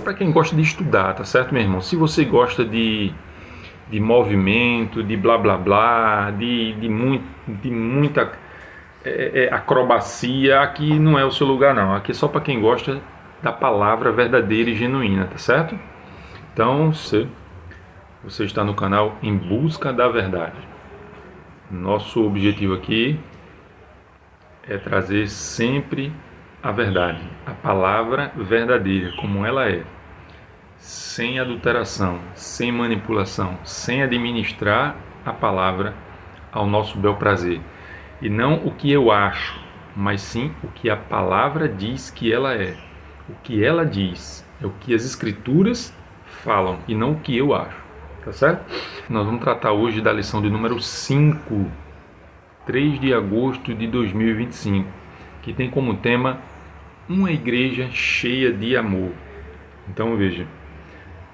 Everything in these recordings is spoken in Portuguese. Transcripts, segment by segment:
para quem gosta de estudar, tá certo, meu irmão? Se você gosta de movimento, de blá blá blá, de muita acrobacia, aqui não é o seu lugar não. Aqui é só para quem gosta da palavra verdadeira e genuína, tá certo? Então, você está no canal Em Busca da Verdade. Nosso objetivo aqui é trazer sempre a verdade, a palavra verdadeira, como ela é, sem adulteração, sem manipulação, sem administrar a palavra ao nosso bel prazer. E não o que eu acho, mas sim o que a palavra diz que ela é. O que ela diz é o que as escrituras falam e não o que eu acho. Tá certo? Nós vamos tratar hoje da lição de número 5, 3 de agosto de 2025, que tem como tema uma igreja cheia de amor. Então veja,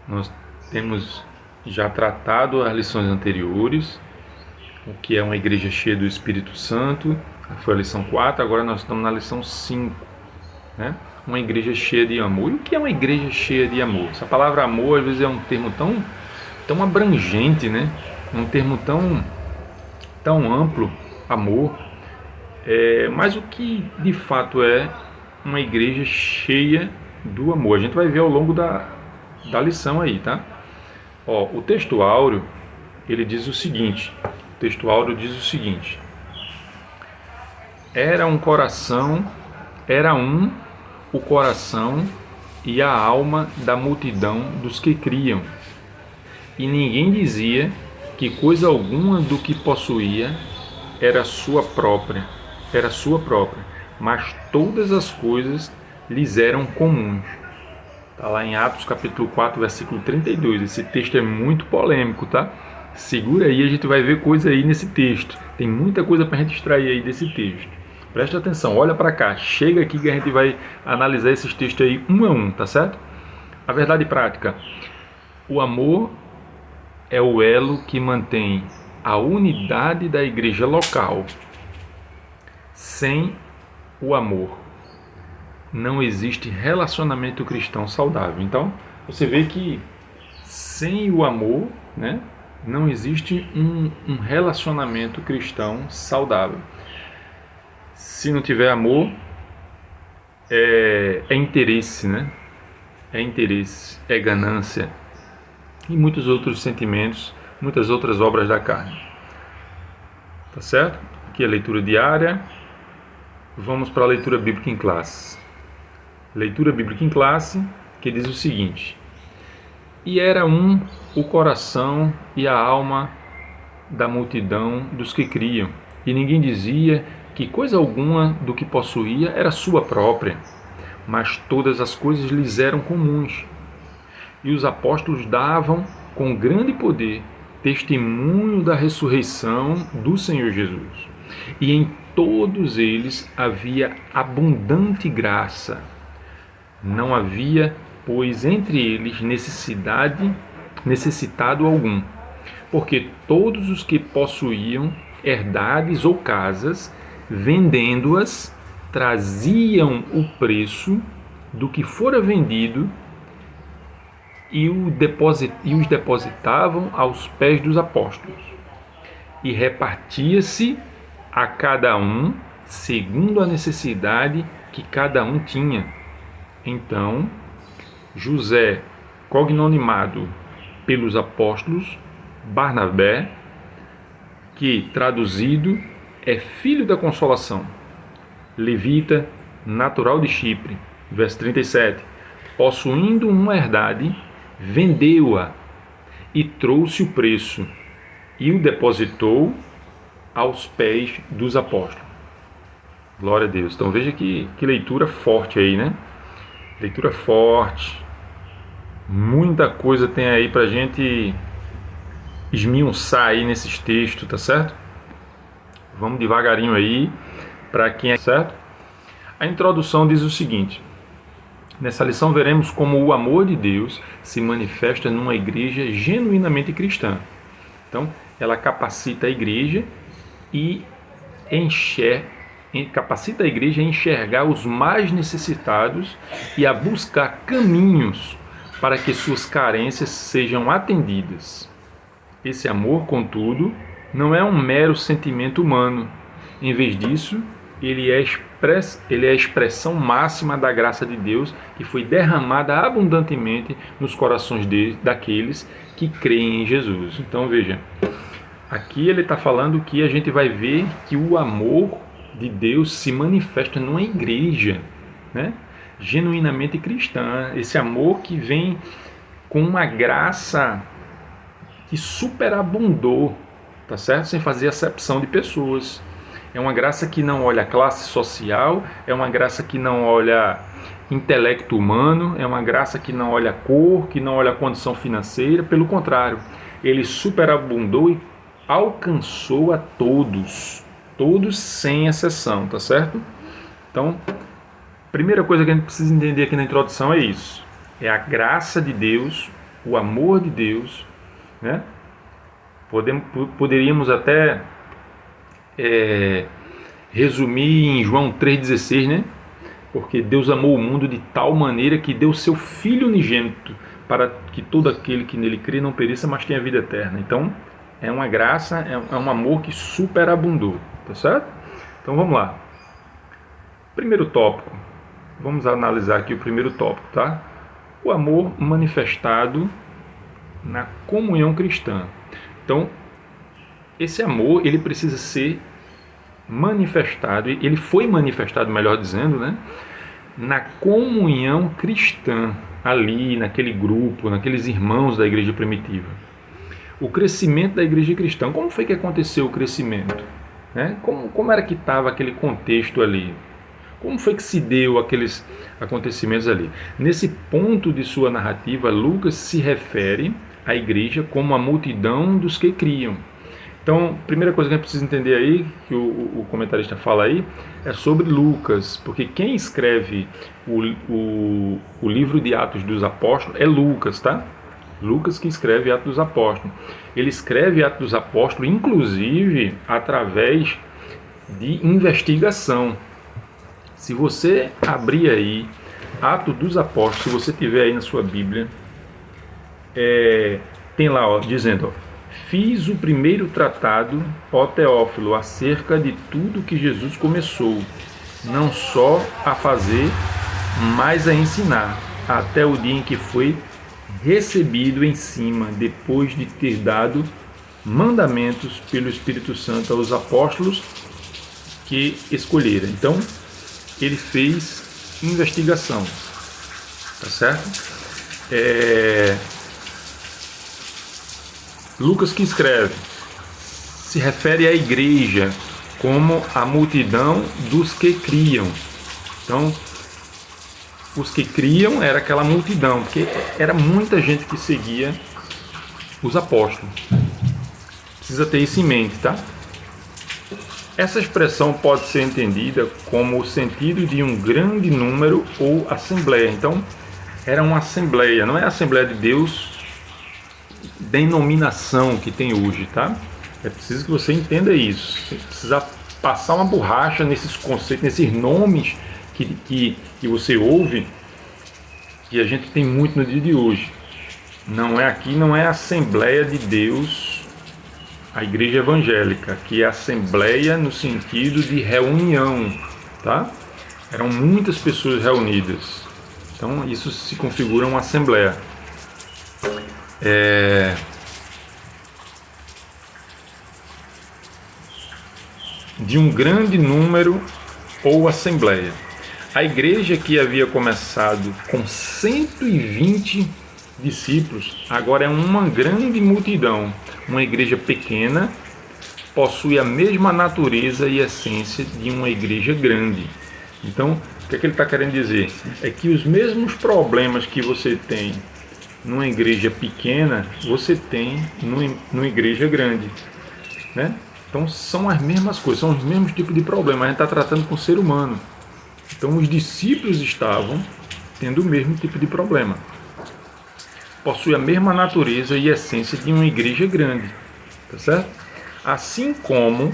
nós temos já tratado as lições anteriores, o que é uma igreja cheia do Espírito Santo, foi a lição 4, agora nós estamos na lição 5, né? Uma igreja cheia de amor. E o que é uma igreja cheia de amor? Essa palavra amor às vezes é um termo tão abrangente, né? Um termo tão amplo, amor. Mas o que de fato é uma igreja cheia do amor? A gente vai ver ao longo da lição aí, tá? O texto áureo, ele diz o seguinte. O texto áureo diz o seguinte: era um o coração e a alma da multidão dos que criam. E ninguém dizia que coisa alguma do que possuía era sua própria, mas todas as coisas lhes eram comuns. Está lá em Atos capítulo 4, versículo 32. Esse texto é muito polêmico, tá? Segura aí, a gente vai ver coisa aí nesse texto. Tem muita coisa para a gente extrair aí desse texto. Presta atenção, olha para cá, chega aqui que a gente vai analisar esses textos aí um a um, tá certo? A verdade prática: o amor é o elo que mantém a unidade da igreja local. Sem o amor, não existe relacionamento cristão saudável. Então, você vê que sem o amor, né, não existe um relacionamento cristão saudável. Se não tiver amor, é interesse, né? É interesse, é ganância e muitos outros sentimentos, muitas outras obras da carne. Tá certo? Aqui é a leitura diária. Vamos para a leitura bíblica em classe. Leitura bíblica em classe, que diz o seguinte: e era o coração e a alma da multidão dos que criam, e ninguém dizia que coisa alguma do que possuía era sua própria, mas todas as coisas lhes eram comuns. E os apóstolos davam com grande poder testemunho da ressurreição do Senhor Jesus. E em todos eles havia abundante graça. Não havia, pois, entre eles necessitado algum, porque todos os que possuíam herdades ou casas, vendendo-as, traziam o preço do que fora vendido e os depositavam aos pés dos apóstolos. E repartia-se a cada um segundo a necessidade que cada um tinha. Então, José, cognomado pelos apóstolos, Barnabé, que traduzido é filho da consolação, levita, natural de Chipre, verso 37, possuindo uma herdade, vendeu-a e trouxe o preço e o depositou aos pés dos apóstolos. Glória a Deus. Então veja que leitura forte aí, né? Leitura forte. Muita coisa tem aí pra gente esmiuçar aí nesses textos, tá certo? Vamos devagarinho aí, para quem é certo. A introdução diz o seguinte: nessa lição veremos como o amor de Deus se manifesta numa igreja genuinamente cristã. Então, ela capacita a igreja capacita a igreja a enxergar os mais necessitados e a buscar caminhos para que suas carências sejam atendidas. Esse amor, contudo, não é um mero sentimento humano. Em vez disso, ele é a expressão máxima da graça de Deus que foi derramada abundantemente nos corações daqueles que creem em Jesus. Então veja, aqui ele está falando que a gente vai ver que o amor de Deus se manifesta numa igreja, né? Genuinamente cristã. Esse amor que vem com uma graça que superabundou, tá certo? Sem fazer acepção de pessoas. É uma graça que não olha classe social, é uma graça que não olha intelecto humano, é uma graça que não olha cor, que não olha condição financeira. Pelo contrário, ele superabundou e alcançou a todos, todos sem exceção, tá certo? Então, a primeira coisa que a gente precisa entender aqui na introdução é isso. É a graça de Deus, o amor de Deus, né? Poderíamos até resumir em João 3,16, né? Porque Deus amou o mundo de tal maneira que deu seu Filho unigênito para que todo aquele que nele crê não pereça, mas tenha vida eterna. Então, é uma graça, é um amor que superabundou, tá certo? Então, vamos lá. Primeiro tópico. Vamos analisar aqui o primeiro tópico, tá? O amor manifestado na comunhão cristã. Então, esse amor, ele precisa ser manifestado, ele foi manifestado, melhor dizendo, né, na comunhão cristã, ali, naquele grupo, naqueles irmãos da igreja primitiva. O crescimento da igreja cristã, como foi que aconteceu o crescimento? Né? Como era que estava aquele contexto ali? Como foi que se deu aqueles acontecimentos ali? Nesse ponto de sua narrativa, Lucas se refere à igreja como a multidão dos que criam. Então, a primeira coisa que a gente precisa entender aí, que o comentarista fala aí, é sobre Lucas, porque quem escreve o livro de Atos dos Apóstolos é Lucas, tá? Lucas que escreve Atos dos Apóstolos. Ele escreve Atos dos Apóstolos, inclusive, através de investigação. Se você abrir aí Atos dos Apóstolos, se você tiver aí na sua Bíblia, tem lá, ó, dizendo, ó, fiz o primeiro tratado, ó Teófilo, acerca de tudo que Jesus começou, não só a fazer, mas a ensinar, até o dia em que foi recebido em cima, depois de ter dado mandamentos pelo Espírito Santo aos apóstolos que escolheram. Então, ele fez investigação, tá certo? Lucas que escreve se refere à igreja como a multidão dos que criam. Então, os que criam era aquela multidão, porque era muita gente que seguia os apóstolos. Precisa ter isso em mente, tá? Essa expressão pode ser entendida como o sentido de um grande número ou assembleia. Então, era uma assembleia, não é a Assembleia de Deus denominação que tem hoje, tá? É preciso que você entenda isso. Você precisa passar uma borracha nesses conceitos, nesses nomes que você ouve, que a gente tem muito no dia de hoje. Não é a Assembleia de Deus, a igreja evangélica, que é assembleia no sentido de reunião, tá? Eram muitas pessoas reunidas. Então isso se configura uma assembleia. De um grande número ou assembleia. A igreja que havia começado com 120 discípulos, agora é uma grande multidão. Uma igreja pequena possui a mesma natureza e essência de uma igreja grande. Então, o que é que ele está querendo dizer? É que os mesmos problemas que você tem numa igreja pequena, você tem numa igreja grande, né? Então são as mesmas coisas, são os mesmos tipos de problemas. A gente está tratando com o ser humano. Então os discípulos estavam tendo o mesmo tipo de problema. Possui a mesma natureza e essência de uma igreja grande, tá certo? Assim como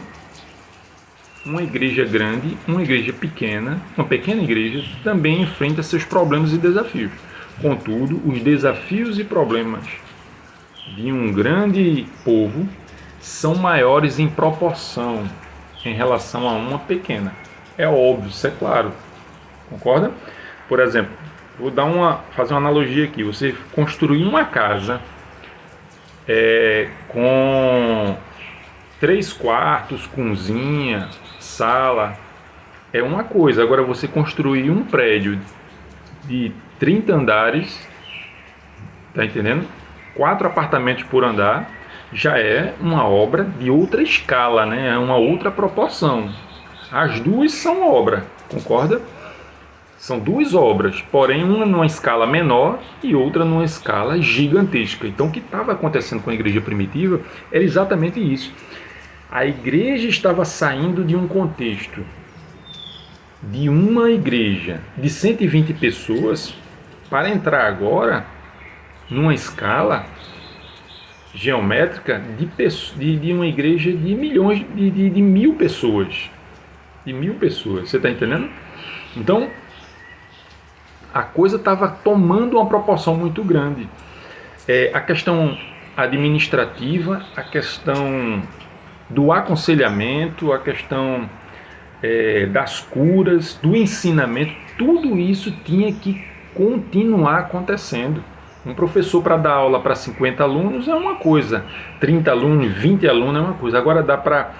uma igreja grande, uma igreja pequena, uma pequena igreja também enfrenta seus problemas e desafios. Contudo, os desafios e problemas de um grande povo são maiores em proporção em relação a uma pequena. É óbvio, isso é claro. Concorda? Por exemplo, fazer uma analogia aqui. Você construir uma casa com 3 quartos, cozinha, sala, é uma coisa. Agora você construir um prédio de 30 andares, tá entendendo? 4 apartamentos por andar, já é uma obra de outra escala, né? É uma outra proporção. As duas são obra, concorda? São 2 obras, porém uma numa escala menor e outra numa escala gigantesca. Então o que estava acontecendo com a igreja primitiva era exatamente isso. A igreja estava saindo de um contexto de uma igreja de 120 pessoas para entrar agora numa escala geométrica de uma igreja de milhões, de 1.000 pessoas. De 1.000 pessoas, você está entendendo? Então, a coisa estava tomando uma proporção muito grande. A questão administrativa, a questão do aconselhamento, a questão das curas, do ensinamento, tudo isso tinha que continuar acontecendo. Um professor para dar aula para 50 alunos é uma coisa, 30 alunos, 20 alunos é uma coisa. Agora dá para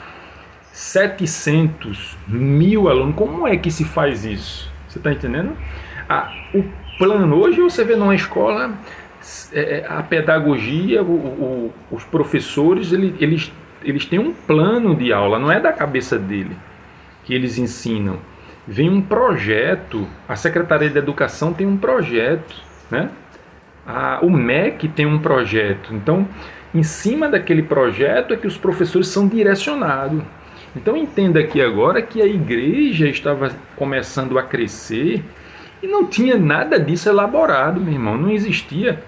700, 1.000 alunos. Como é que se faz isso? Você está entendendo? O plano, hoje você vê numa escola, a pedagogia, os professores, eles têm um plano de aula, não é da cabeça dele que eles ensinam. Vem um projeto, a Secretaria de Educação tem um projeto, né? O MEC tem um projeto. Então, em cima daquele projeto é que os professores são direcionados. Então, entenda aqui agora que a igreja estava começando a crescer e não tinha nada disso elaborado, meu irmão. Não existia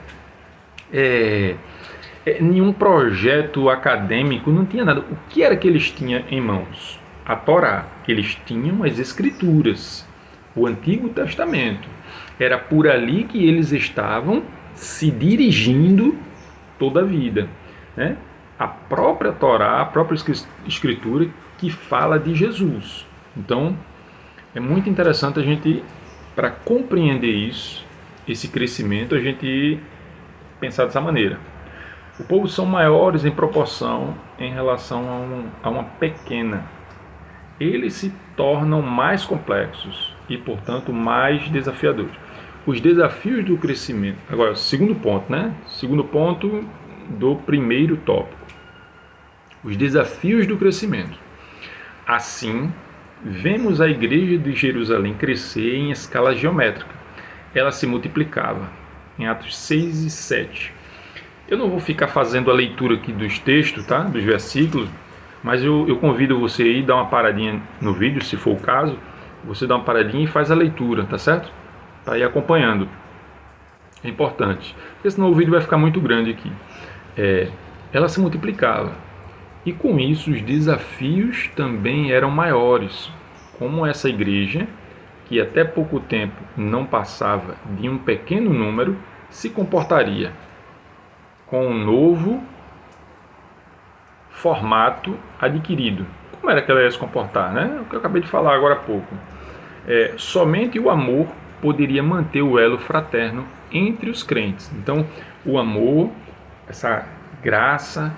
nenhum projeto acadêmico, não tinha nada. O que era que eles tinham em mãos? A Torá. Eles tinham as Escrituras, o Antigo Testamento. Era por ali que eles estavam se dirigindo toda a vida, né? A própria Torá, a própria Escritura que fala de Jesus. Então, é muito interessante a gente, para compreender isso, esse crescimento, a gente pensar dessa maneira. O povo são maiores em proporção em relação a uma pequena. Eles se tornam mais complexos e, portanto, mais desafiadores. Os desafios do crescimento. Agora, segundo ponto, né? Segundo ponto do primeiro tópico. Os desafios do crescimento. Assim, vemos a igreja de Jerusalém crescer em escala geométrica. Ela se multiplicava em Atos 6 e 7. Eu não vou ficar fazendo a leitura aqui dos textos, tá? Dos versículos, mas eu convido você aí a dar uma paradinha no vídeo, se for o caso. Você dá uma paradinha e faz a leitura, tá certo? Para ir acompanhando. É importante, porque senão o vídeo vai ficar muito grande aqui. Ela se multiplicava. E com isso os desafios também eram maiores. Como essa igreja, que até pouco tempo não passava de um pequeno número, se comportaria com um novo formato adquirido. Como era que ela ia se comportar, né? O que eu acabei de falar agora há pouco. Somente o amor poderia manter o elo fraterno entre os crentes. Então, o amor, essa graça,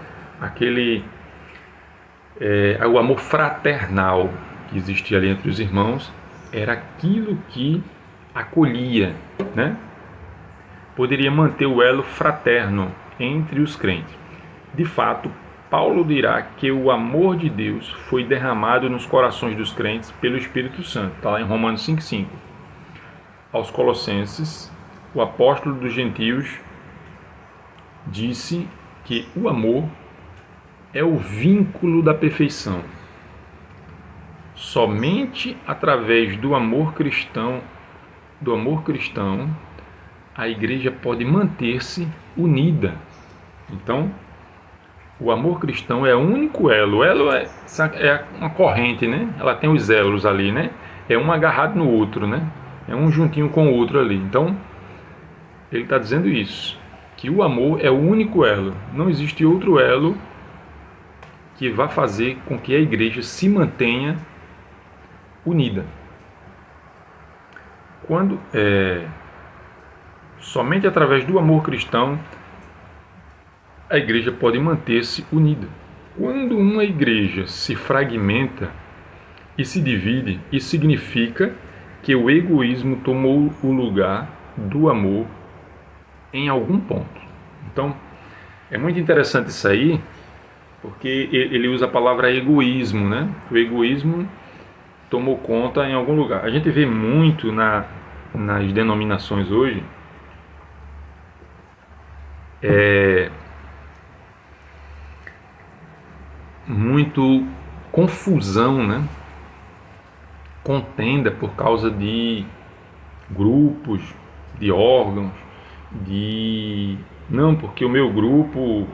o amor fraternal que existia ali entre os irmãos, era aquilo que acolhia, né? Poderia manter o elo fraterno entre os crentes. De fato, Paulo dirá que o amor de Deus foi derramado nos corações dos crentes pelo Espírito Santo. Está lá em Romanos 5,5. Aos Colossenses, o apóstolo dos gentios disse que o amor é o vínculo da perfeição. Somente através do amor cristão, a igreja pode manter-se unida. Então, o amor cristão é o único elo. O elo é uma corrente, né? Ela tem os elos ali, né? É um agarrado no outro, né? É um juntinho com o outro ali. Então, ele está dizendo isso, que o amor é o único elo, não existe outro elo que vá fazer com que a igreja se mantenha unida. Somente através do amor cristão a igreja pode manter-se unida. Quando uma igreja se fragmenta e se divide, isso significa que o egoísmo tomou o lugar do amor em algum ponto. Então, é muito interessante isso aí, porque ele usa a palavra egoísmo, né? O egoísmo tomou conta em algum lugar. A gente vê muito nas denominações hoje muito confusão, né? Contenda por causa de grupos, de órgãos, não, porque o meu grupo,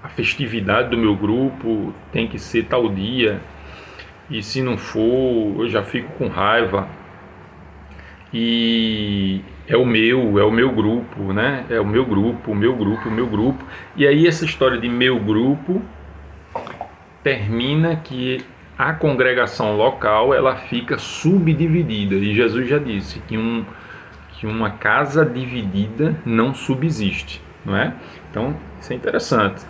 a festividade do meu grupo tem que ser tal dia, e se não for eu já fico com raiva, e é o meu grupo, né? É o meu grupo, e aí essa história de meu grupo termina que a congregação local ela fica subdividida, e Jesus já disse que uma casa dividida não subsiste, não é? Então isso é interessante.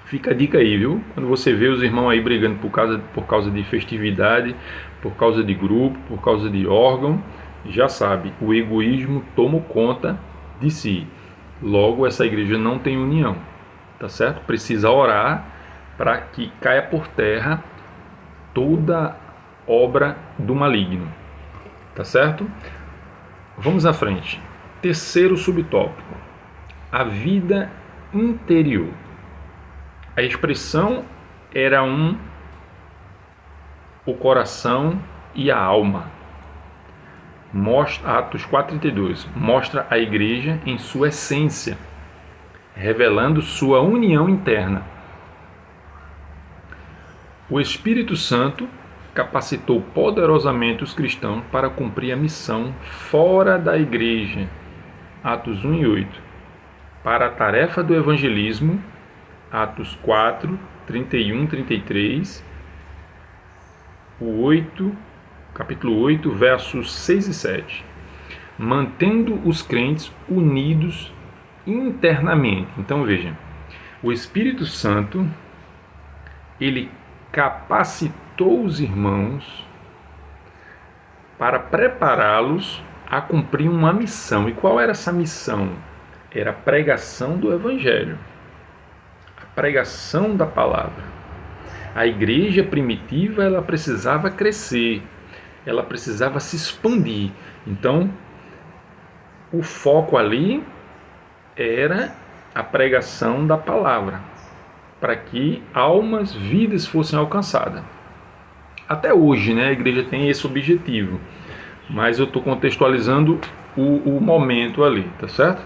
Fica a dica aí, viu? Quando você vê os irmãos aí brigando por causa de festividade, por causa de grupo, por causa de órgão, já sabe, o egoísmo toma conta de si. Logo, essa igreja não tem união, tá certo? Precisa orar para que caia por terra toda obra do maligno, tá certo? Vamos à frente. Terceiro subtópico: a vida interior. A expressão era o coração e a alma. Atos 4:32 mostra a igreja em sua essência, revelando sua união interna. O Espírito Santo capacitou poderosamente os cristãos para cumprir a missão fora da igreja, Atos 1:8, para a tarefa do evangelismo, Atos 4, 31, 33, capítulo 8, versos 6 e 7, mantendo os crentes unidos internamente. Então veja, o Espírito Santo, ele capacitou os irmãos para prepará-los a cumprir uma missão. E qual era essa missão? Era a pregação do Evangelho, a pregação da palavra. A igreja primitiva ela precisava crescer, ela precisava se expandir. Então, o foco ali era a pregação da palavra, para que almas, vidas fossem alcançadas. Até hoje, né, a igreja tem esse objetivo, mas eu estou contextualizando o momento ali, tá certo?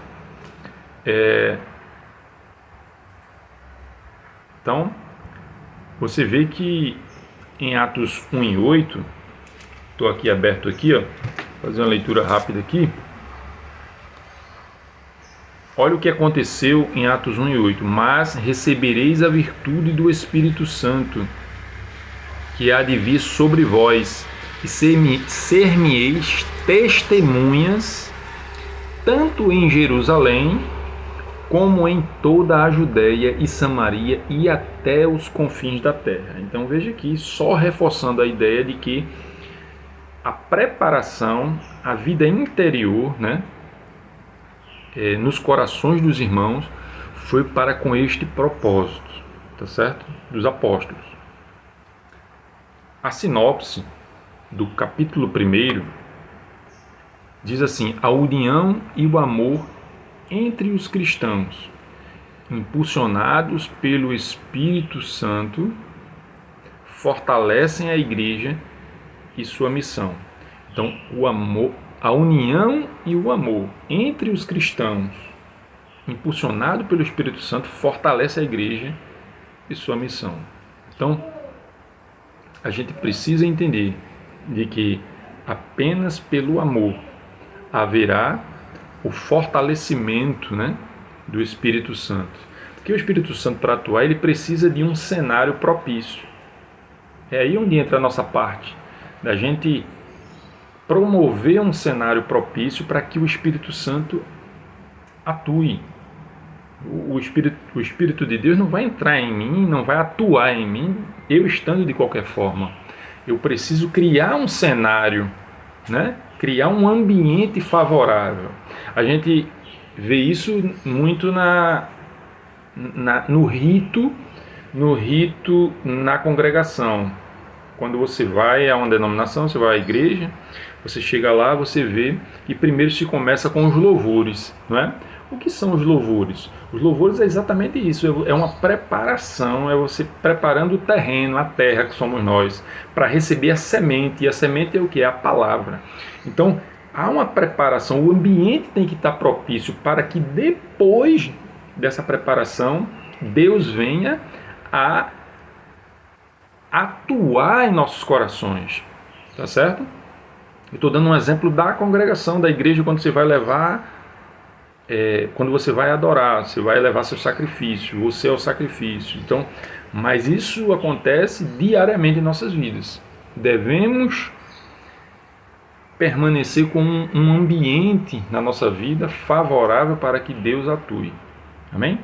Então, você vê que em Atos 1:8, estou aqui aberto aqui, ó, fazer uma leitura rápida aqui. Olha o que aconteceu em Atos 1:8. Mas recebereis a virtude do Espírito Santo, que há de vir sobre vós, e ser-me-eis testemunhas, tanto em Jerusalém, como em toda a Judéia e Samaria e até os confins da terra. Então veja aqui, só reforçando a ideia de que a preparação, a vida interior, né, nos corações dos irmãos, foi para com este propósito, tá certo? Dos apóstolos. A sinopse do capítulo 1 diz assim: a união e o amor entre os cristãos, impulsionados pelo Espírito Santo, fortalecem a igreja e sua missão. Então, o amor, a união e o amor entre os cristãos, impulsionado pelo Espírito Santo, fortalece a igreja e sua missão. Então, a gente precisa entender de que apenas pelo amor haverá o fortalecimento, né, do Espírito Santo. Porque o Espírito Santo, para atuar, ele precisa de um cenário propício. É aí onde entra a nossa parte, da gente promover um cenário propício para que o Espírito Santo atue. O Espírito de Deus não vai entrar em mim, não vai atuar em mim, eu estando de qualquer forma. Eu preciso criar um cenário, né? Criar um ambiente favorável. A gente vê isso muito no rito, na congregação. Quando você vai a uma denominação, você vai à igreja, você chega lá, você vê que primeiro se começa com os louvores, não é? O que são os louvores? Os louvores é exatamente isso, é uma preparação, é você preparando o terreno, a terra que somos nós, para receber a semente, e a semente é o que? É a palavra. Então, há uma preparação, o ambiente tem que estar propício para que depois dessa preparação, Deus venha a atuar em nossos corações, tá certo? Eu estou dando um exemplo da congregação, da igreja, quando você vai levar, quando você vai adorar, você vai levar seu sacrifício, você é o sacrifício. Então, mas isso acontece diariamente em nossas vidas. Devemos permanecer com um ambiente na nossa vida favorável para que Deus atue. Amém?